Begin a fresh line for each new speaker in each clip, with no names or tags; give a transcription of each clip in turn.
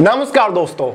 नमस्कार दोस्तों,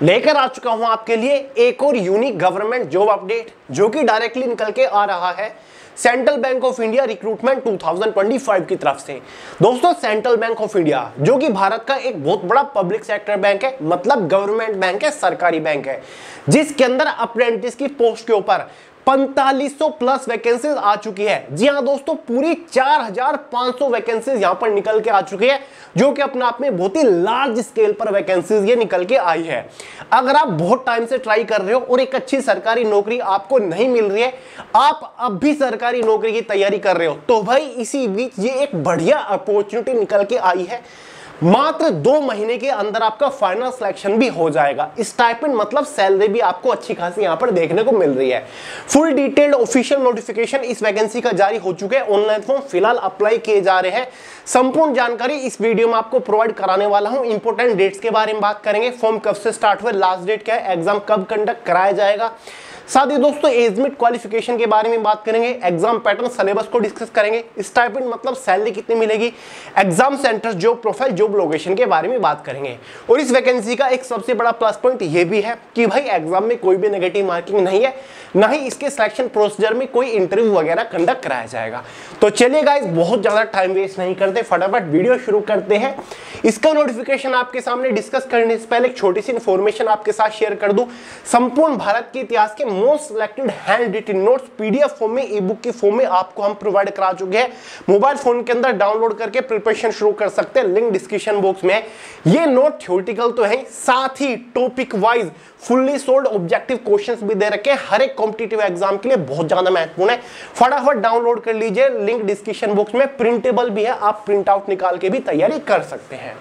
लेकर आ चुका हूं आपके लिए एक और यूनिक गवर्नमेंट जॉब अपडेट जो कि डायरेक्टली निकल के आ रहा है central bank of India recruitment 2025 की तरफ से। दोस्तों, सेंट्रल बैंक ऑफ इंडिया जो कि भारत का एक बहुत बड़ा पब्लिक सेक्टर बैंक है, मतलब गवर्नमेंट बैंक है, सरकारी बैंक है, जिसके अंदर अप्रेंटिस की पोस्ट के ऊपर 4500 प्लस वैकेंसीज आ चुकी है। जी हां दोस्तों, पूरी 4500 वैकेंसीज यहां पर निकल के आ चुकी है, जो कि अपने आप में बहुत ही लार्ज स्केल पर वैकेंसीज ये निकल के आई है। अगर आप बहुत टाइम से ट्राई कर रहे हो और एक अच्छी सरकारी नौकरी आपको नहीं मिल रही है, आप अब भी सरकारी नौकरी की तैयारी कर रहे हो, तो भाई इसी बीच ये एक बढ़िया अपॉर्चुनिटी निकल के आई है। मात्र 2 महीने के अंदर आपका फाइनल सिलेक्शन भी हो जाएगा। स्टाइपेंड मतलब सैलरी भी आपको अच्छी खासी यहां पर देखने को मिल रही है। फुल डिटेल्ड ऑफिशियल नोटिफिकेशन इस वैकेंसी का जारी हो चुके हैं। ऑनलाइन फॉर्म फिलहाल अप्लाई किए जा रहे हैं। संपूर्ण जानकारी इस वीडियो में आपको प्रोवाइड कराने वाला हूं। इंपोर्टेंट डेट्स के बारे में बात करेंगे, फॉर्म कब से स्टार्ट हुए, लास्ट डेट क्या है, एग्जाम कब कंडक्ट कराया जाएगा, साथ ही दोस्तों एज लिमिट क्वालिफिकेशन के बारे में बात करेंगे, एग्जाम पैटर्न सिलेबस को डिस्कस करेंगे, स्टाइपेंड मतलब सैलरी कितनी मिलेगी, exam centre, job profile, job location के बारे में बात करेंगे। और इस वैकेंसी का एक सबसे बड़ा प्लस पॉइंट ये भी है कि भाई एग्जाम में कोई भी नेगेटिव मार्किंग नहीं है, ना ही इसके सिलेक्शन प्रोसीजर में कोई इंटरव्यू वगैरह कंडक्ट कराया जाएगा। तो चलिए गाइस, बहुत ज्यादा टाइम वेस्ट नहीं करते, फटाफट वीडियो शुरू करते हैं। इसका नोटिफिकेशन आपके सामने डिस्कस करने से पहले एक छोटी सी इंफॉर्मेशन आपके साथ शेयर कर दूं। संपूर्ण भारत के इतिहास के most selected handwritten notes PDF form में, ई बुक की फॉर्म में आपको हम प्रोवाइड करा चुके हैं। मोबाइल फोन के अंदर डाउनलोड करके प्रिपरेशन शुरू कर सकते हैं, लिंक डिस्क्रिप्शन बॉक्स में है। ये नोट थ्योरेटिकल तो है, साथ ही topic wise fully solved objective questions भी दे रखे हैं। हर एक कॉम्पिटिटिव एग्जाम के लिए बहुत ज्यादा महत्वपूर्ण है। फटाफट डाउनलोड कर लीजिए, लिंक डिस्क्रिप्शन बॉक्स में। प्रिंटेबल भी है, आप प्रिंट आउट निकाल के भी तैयारी कर सकते हैं।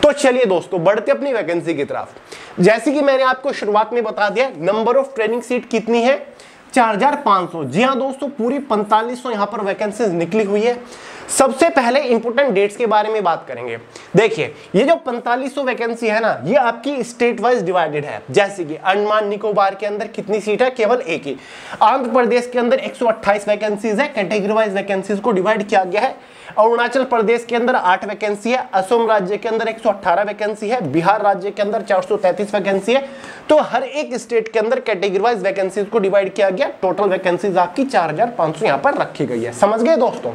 तो चलिए दोस्तों, बढ़ते अपनी वैकेंसी की तरफ। जैसे कि मैंने आपको शुरुआत में बता दिया, नंबर ऑफ ट्रेनिंग सीट कितनी है, 4500। जी हां दोस्तों, पूरी 4500 यहां पर वैकेंसीज निकली हुई है। सबसे पहले इंपोर्टेंट डेट्स के बारे में बात करेंगे। देखिए, ये जो 4500 वैकेंसी है ना, ये आपकी स्टेट वाइज डिवाइडेड है। जैसे कि अंडमान निकोबार के अंदर कितनी सीट है, केवल एक ही। आंध्र प्रदेश के अंदर 128 वैकेंसीज है, कैटेगरी वाइज वैकेंसीज को डिवाइड किया गया है। अरुणाचल प्रदेश के अंदर 8 वैकेंसी है, असम राज्य के अंदर 118 वैकेंसी है, बिहार राज्य के अंदर 433 वैकेंसी है। तो हर एक स्टेट के अंदर कैटेगरी वाइज वैकेंसीज को डिवाइड किया गया। टोटल वैकेंसीज आपकी 4500 यहां पर रखी गई है। समझ गए दोस्तों?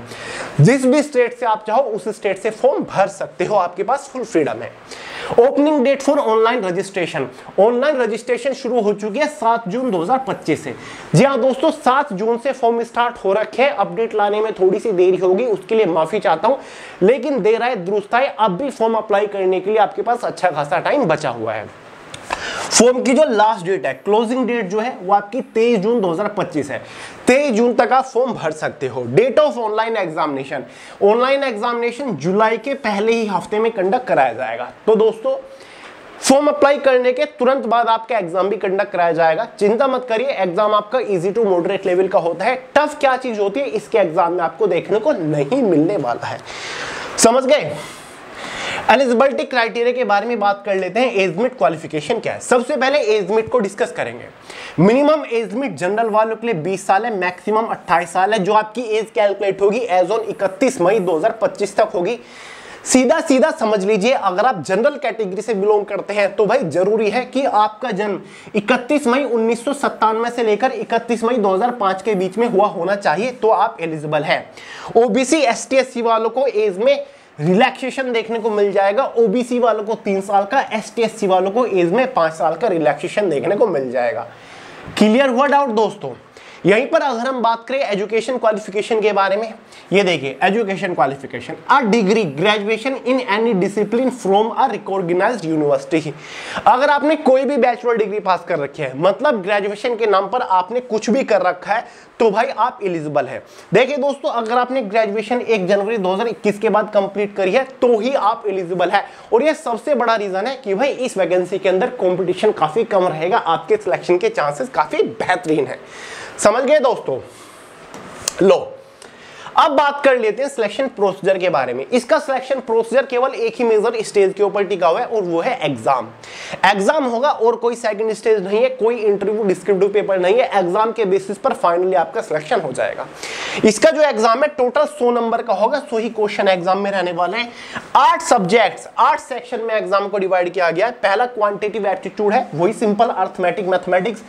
जिस भी स्टेट से आप चाहो उस स्टेट से फॉर्म भर सकते हो, आपके पास फुल फ्रीडम है। Opening date for online registration, online registration शुरू हो चुकी है 7 जून 2025 से। जी हाँ दोस्तों, 7 जून से फॉर्म स्टार्ट हो रखे हैं। अपडेट लाने में थोड़ी सी देरी होगी, उसके लिए माफी चाहता हूं, लेकिन देर आए दुरुस्त आए, अब भी फॉर्म अप्लाई करने के लिए आपके पास अच्छा खासा टाइम बचा हुआ है। फॉर्म की जो लास्ट डेट है, क्लोजिंग डेट जो है, वो आपकी 23 जून 2025 है। 23 जून तक आप फॉर्म भर सकते हो। Date of online examination, online examination जुलाई के पहले ही हफ्ते में कंडक्ट कराया जाएगा। तो दोस्तों, फॉर्म अप्लाई करने के तुरंत बाद आपका एग्जाम भी कंडक्ट कराया जाएगा। चिंता मत करिए, एग्जाम आपका इजी टू मॉडरेट लेवल का होता है। टफ क्या चीज होती है, इसके एग्जाम में आपको देखने को नहीं मिलने वाला है। समझ गए? एलिजिबिलिटी क्राइटेरिया के बारे में बात कर लेते हैं। एज लिमिट क्वालिफिकेशन क्या है, सबसे पहले एज लिमिट को डिस्कस करेंगे। मिनिमम एज लिमिट जनरल वालों के लिए 20 साल है, मैक्सिमम 28 साल है। जो आपकी एज कैलकुलेट होगी एज ऑन 31 मई 2025 तक होगी। सीधा सीधा समझ लीजिए, अगर आप जनरल कैटेगरी से बिलोंग करते हैं तो भाई जरूरी है कि आपका जन्म 31 मई 1997 से लेकर 31 मई 2005 के बीच में हुआ होना चाहिए, तो आप एलिजिबल हैं। ओबीसी एसटी एससी वालों को एज में रिलैक्सेशन देखने को मिल जाएगा। ओबीसी वालों को 3 साल का, एसटी एससी वालों को एज में 5 साल का रिलैक्सेशन देखने को मिल जाएगा। क्लियर हुआ डाउट दोस्तों? यहीं पर अगर हम बात करें एजुकेशन क्वालिफिकेशन के बारे में, ये देखिए education qualification, a degree graduation in any discipline from a recognised university. अगर आपने कोई भी बैचलर डिग्री पास कर रखी है, मतलब ग्रेजुएशन के नाम पर आपने कुछ भी कर रखा है, तो भाई आप एलिजिबल है। देखिए दोस्तों, अगर आपने ग्रेजुएशन 1 जनवरी 2021 के बाद कंप्लीट करी है तो ही आप एलिजिबल है। और ये सबसे बड़ा रीजन है कि भाई इस वैकेंसी के अंदर कंपटीशन काफी कम रहेगा, आपके सिलेक्शन के चांसेस काफी बेहतरीन है। समझ गए दोस्तों? लो, अब बात कर लेते हैं सिलेक्शन प्रोसीजर के बारे में। इसका सिलेक्शन प्रोसीजर केवल एक ही मेजर स्टेज के ऊपर टिका हुआ है और वो है एग्जाम। एग्जाम होगा और कोई सेकंड स्टेज नहीं है, कोई इंटरव्यू डिस्क्रिप्टिव पेपर नहीं है। एग्जाम के बेसिस पर फाइनली आपका सिलेक्शन हो जाएगा। इसका जो एग्जाम है टोटल 100 नंबर का होगा, 100 ही क्वेश्चन एग्जाम में रहने वाले हैं। 8 सब्जेक्ट्स 8 सेक्शन में एग्जाम को डिवाइड किया गया है। पहला क्वांटिटेटिव एप्टीट्यूड है, वही simple arithmetic mathematics,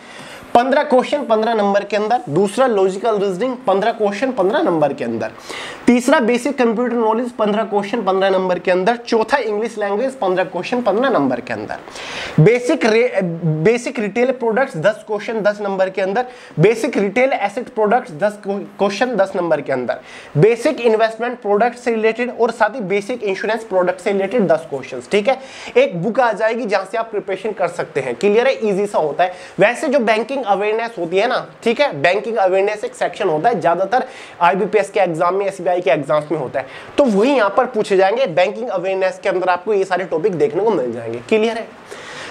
15 question 15 number के अंदर। दूसरा लॉजिकल रीजनिंग 15 क्वेश्चन 15 नंबर के अंदर। तीसरा basic computer knowledge 15 question 15 number के अंदर। चौथा इंग्लिश लैंग्वेज 15 क्वेश्चन 15 नंबर के अंदर। Basic retail products 10 question 10 number के अंदर। Basic retail asset products 10 question 10 number के अंदर। बेसिक इन्वेस्टमेंट प्रोडक्ट से रिलेटेड और साथ ही बेसिक इंश्योरेंस प्रोडक्ट से रिलेटेड 10 क्वेश्चन। ठीक है, एक बुक आ जाएगी जहां से आप प्रिपरेशन कर सकते हैं। क्लियर है, इजी सा होता है। वैसे जो बैंकिंग अवेयरनेस होती है ना, ठीक है, बैंकिंग अवेयरनेस एक सेक्शन होता है, ज्यादातर आईबीपीएस के एग्जाम में, एसबीआई के एग्जाम्स में होता है, तो वही यहां पर पूछे जाएंगे। बैंकिंग अवेयरनेस के अंदर आपको ये सारे टॉपिक देखने को मिल जाएंगे। क्लियर है।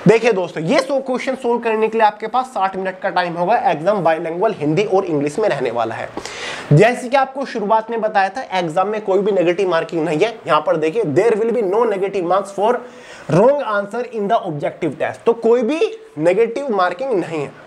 देखिए दोस्तों, ये 100 क्वेश्चन सोल्व करने के लिए आपके पास 60 मिनट का टाइम होगा। एग्जाम बाइलिंगुअल हिंदी और इंग्लिश में रहने वाला है। जैसे कि आपको शुरुआत में बताया था, एग्जाम में कोई भी नेगेटिव मार्किंग नहीं है। यहां पर देखिए, there will be no negative marks for wrong answer in the objective test. तो कोई भी नेगेटिव मार्किंग नहीं है।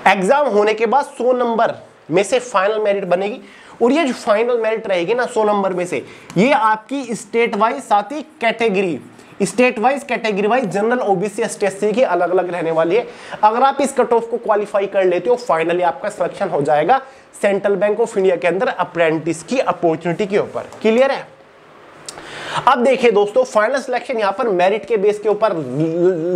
एग्जाम होने के बाद 100 नंबर में से फाइनल मेरिट बनेगी और ये जो फाइनल मेरिट रहेगी ना 100 नंबर में से, ये आपकी स्टेट वाइज साथ ही category, state wise category wise general OBC ST की अलग अलग रहने वाली है। अगर आप इस कट ऑफ को क्वालिफाई कर लेते हो, फाइनली आपका सिलेक्शन हो जाएगा सेंट्रल बैंक ऑफ इंडिया के अंदर अप्रेंटिस की अपॉर्चुनिटी के ऊपर। क्लियर है। अब देखिए दोस्तों, फाइनल सिलेक्शन यहां पर मेरिट के बेस के ऊपर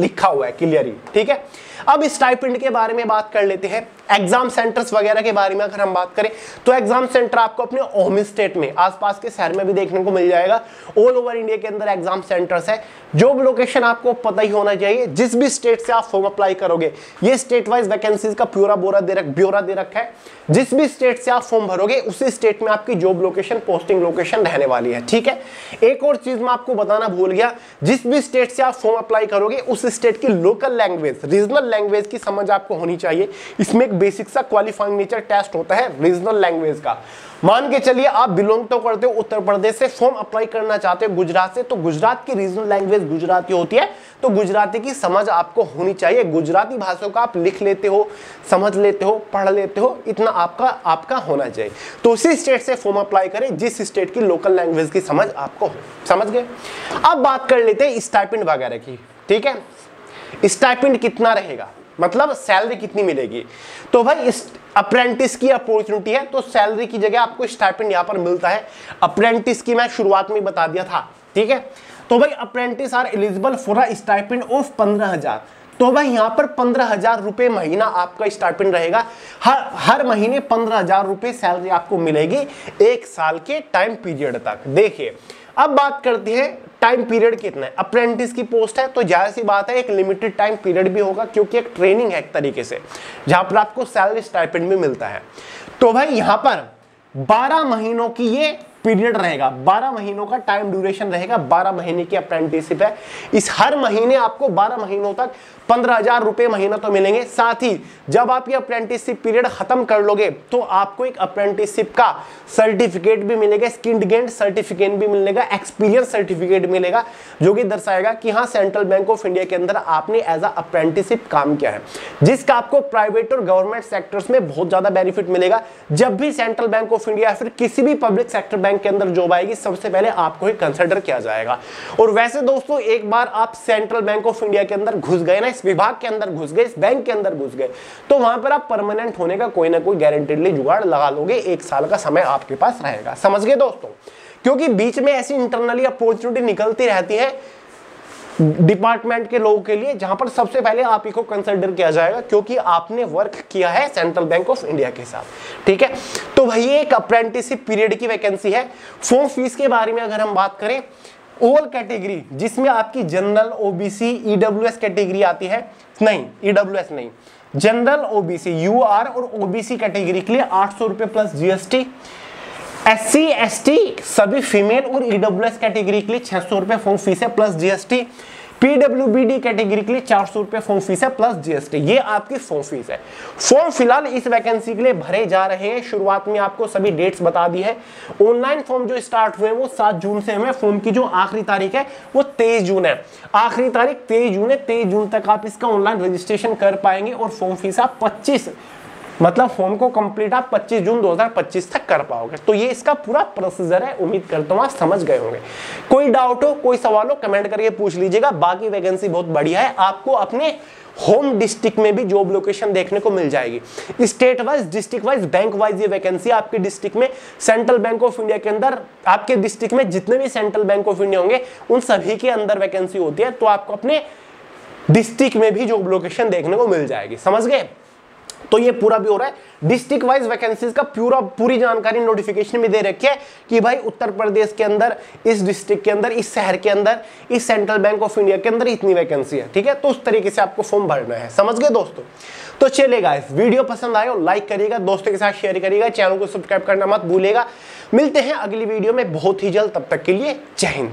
लिखा हुआ है क्लियरली। ठीक है, अब स्टाइपेंड के बारे में बात कर लेते हैं। एग्जाम सेंटर्स वगैरह के बारे में अगर हम बात करें तो एग्जाम सेंटर आपको अपने होम स्टेट में, आसपास के शहर में भी देखने को मिल जाएगा। ऑल ओवर इंडिया के अंदर एग्जाम सेंटर्स है। जॉब लोकेशन आपको पता ही होना चाहिए। जिस भी स्टेट से आप फॉर्म अप्लाई करोगे, ये स्टेट वाइज वैकेंसीज का ब्यौरा दे रखा है। जिस भी स्टेट से आप फॉर्म भरोगे, उसी स्टेट में आपकी जॉब लोकेशन, पोस्टिंग लोकेशन रहने वाली है। ठीक है, एक और चीज मैं आपको बताना भूल गया, जिस भी स्टेट से आप फॉर्म अप्लाई करोगे, उस स्टेट की लोकल लैंग्वेज, रीजनल लैंग्वेज की समझ आपको होनी चाहिए। इसमें एक बेसिक सा क्वालिफाइंग नेचर टेस्ट होता है रीजनल लैंग्वेज का। मान के चलिए आप बिलोंग तो करते हो उत्तर प्रदेश से, फॉर्म अप्लाई करना चाहते हो गुजरात से, तो गुजरात की रीजनल लैंग्वेज गुजराती होती है, तो गुजराती की समझ आपको होनी चाहिए। गुजराती भाषा को आप लिख लेते हो, समझ लेते हो, पढ़ लेते हो, इतना आपका होना चाहिए। तो उसी स्टेट से फॉर्म अप्लाई करें जिस स्टेट की लोकल लैंग्वेज की समझ आपको हो। समझ गए। अब बात कर लेते हैं स्टाइपेंड वगैरह की। ठीक है, स्टाइपेंड कितना रहेगा, मतलब सैलरी कितनी मिलेगी। तो भाई अप्रेंटिस की अपॉर्चुनिटी है, तो सैलरी की जगह आपको स्टाइपेंड यहां पर मिलता है। अप्रेंटिस की मैं शुरुआत में बता दिया था। ठीक है, तो भाई apprentice are eligible for a stipend of 15,000। तो भाई यहां पर 15,000 रुपए महीना आपका स्टाइपेंड रहेगा। हर महीने 15,000 रुपए सैलरी आपको मिलेगी 1 साल के टाइम पीरियड तक। देखिए, अब बात करते हैं टाइम पीरियड कितना है। अप्रेंटिस की पोस्ट है तो जाहिर सी बात है एक लिमिटेड टाइम पीरियड भी होगा, क्योंकि एक ट्रेनिंग है एक तरीके से, जहां पर आपको सैलरी स्टाइपेंड भी मिलता है। तो भाई यहां पर 12 महीनों की ये पीरियड रहेगा, 12 महीनों का टाइम ड्यूरेशन रहेगा। 12 महीने की अप्रेंटिसशिप है। इस हर महीने आपको 12 महीनों तक 15,000 रुपए महीना तो मिलेंगे। साथ ही जब आप ये अप्रेंटिसशिप पीरियड खत्म कर लोगे तो आपको एक अप्रेंटिसशिप का सर्टिफिकेट भी मिलेगा, स्किल्ड गेंड सर्टिफिकेट भी मिलेगा, एक्सपीरियंस सर्टिफिकेट मिलेगा, जो कि दर्शाएगा कि हाँ सेंट्रल बैंक ऑफ इंडिया के अंदर आपने एज अ अप्रेंटिसशिप काम किया है, जिसका आपको प्राइवेट और गवर्नमेंट सेक्टर्स में बहुत ज्यादा बेनिफिट मिलेगा। जब भी सेंट्रल बैंक ऑफ इंडिया या फिर किसी भी पब्लिक सेक्टर बैंक के अंदर जॉब आएगी, सबसे पहले आपको ही कंसिडर किया जाएगा। और वैसे दोस्तों, एक बार आप सेंट्रल बैंक ऑफ इंडिया के अंदर घुस गए ना, इस विभाग के अंदर घुस गए, इस बैंक के अंदर घुस गए, तो वहां पर आप परमानेंट होने का कोई ना कोई गारंटेडली जुगाड़ लगा लोगे। 1 साल का समय आपके पास रहेगा। समझ गए दोस्तों, क्योंकि बीच में ऐसी इंटरनली अपॉर्चुनिटी निकलती रहती है डिपार्टमेंट के लोगों के लिए, जहां पर सबसे पहले आप ही को कंसिडर किया जाएगा, क्योंकि आपने वर्क किया है सेंट्रल बैंक ऑफ इंडिया के साथ। ठीक है, तो भाई एक अप्रेंटिसशिप पीरियड की वैकेंसी है। फॉर्म फीस के बारे में अगर हम बात करें, ऑल कैटेगरी जिसमें आपकी जनरल, ओबीसी, ईडब्ल्यूएस कैटेगरी आती है, नहीं ईडब्ल्यूएस नहीं, जनरल, ओबीसी, यूआर और ओबीसी कैटेगरी के लिए 800 रुपए प्लस जीएसटी। एससी, एसटी सभी फीमेल और ईडब्ल्यूएस कैटेगरी के लिए 600 रुपए फॉर्म फीस है प्लस जीएसटी। पीडब्ल्यूबीडी कैटेगरी के लिए 400 रुपए फॉर्म फीस है प्लस जीएसटी, ये आपकी फॉर्म फीस है। फॉर्म फिलहाल इस वैकेंसी के लिए भरे जा रहे हैं। शुरुआत में आपको सभी डेट्स बता दी है। ऑनलाइन फॉर्म जो स्टार्ट हुए वो 7 जून से हमें। फॉर्म की जो आखिरी तारीख है वो 23 जून है। आखिरी तारीख 23 जून है। 23 जून तक आप इसका ऑनलाइन रजिस्ट्रेशन कर पाएंगे और फॉर्म फीस आप 25 मतलब फॉर्म को कंप्लीट आप 25 जून 2025 तक कर पाओगे। तो ये इसका पूरा प्रोसीजर है। उम्मीद करता हूं आप समझ गए होंगे। कोई डाउट हो, कोई सवाल हो, कमेंट करके पूछ लीजिएगा। बाकी वैकेंसी बहुत बढ़िया है। आपको अपने होम डिस्ट्रिक्ट में भी जॉब लोकेशन देखने को मिल जाएगी। State wise, district wise, bank wise ये वैकेंसी आपके डिस्ट्रिक्ट में, सेंट्रल बैंक ऑफ इंडिया के अंदर आपके डिस्ट्रिक्ट में जितने भी सेंट्रल बैंक ऑफ इंडिया होंगे उन सभी के अंदर वैकेंसी होती है। तो आपको अपने डिस्ट्रिक्ट में भी जॉब लोकेशन देखने को मिल जाएगी। समझ गए? तो ये पूरा भी हो रहा है। डिस्ट्रिक्ट वाइज वैकेंसीज का पूरी जानकारी नोटिफिकेशन में दे रखी है कि भाई उत्तर प्रदेश के अंदर, इस डिस्ट्रिक्ट के अंदर, इस शहर के अंदर, इस सेंट्रल बैंक ऑफ इंडिया के अंदर इतनी वैकेंसी है। ठीक है, तो उस तरीके से आपको फॉर्म भरना है। समझ गए दोस्तों? तो चलेगा, इस वीडियो पसंद आए लाइक करिएगा, दोस्तों के साथ शेयर करिएगा, चैनल को सब्सक्राइब करना मत भूलिएगा। मिलते हैं अगली वीडियो में बहुत ही जल्द। तब तक के लिए जय हिंद।